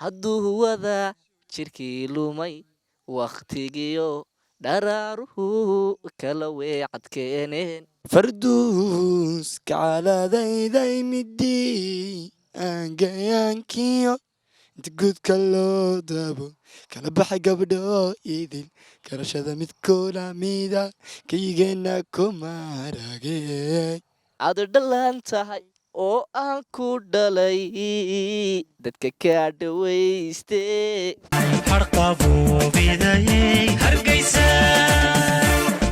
hadduu wada jirkii lumay waqtigiyo dharaaruhu kala weecadkeeneen farduus kacaaladayday midii aangayaankiyo inta guudka loo dabo kala baxa gabdho idin garashada midkooda mida kaygeenna kumarage aad dhalaan tahay oo aan ku dhalay dadka kaa dhawayste harqabuubidayey hargeysa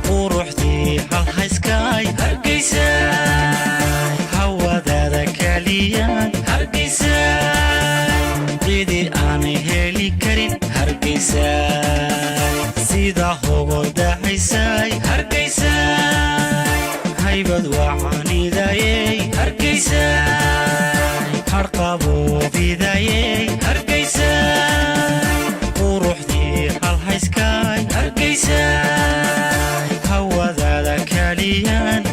quruxdii halhayskaay hargeysa hawadaada kaliyaan hargeysa cidi aan heli karin hargeysa sida hogodahaysay hargeysa haybad wacanidayey hargeysa harqabuubidayey hargeysa quruxdii halhayskaay hargeysa hawadaada kaliyaan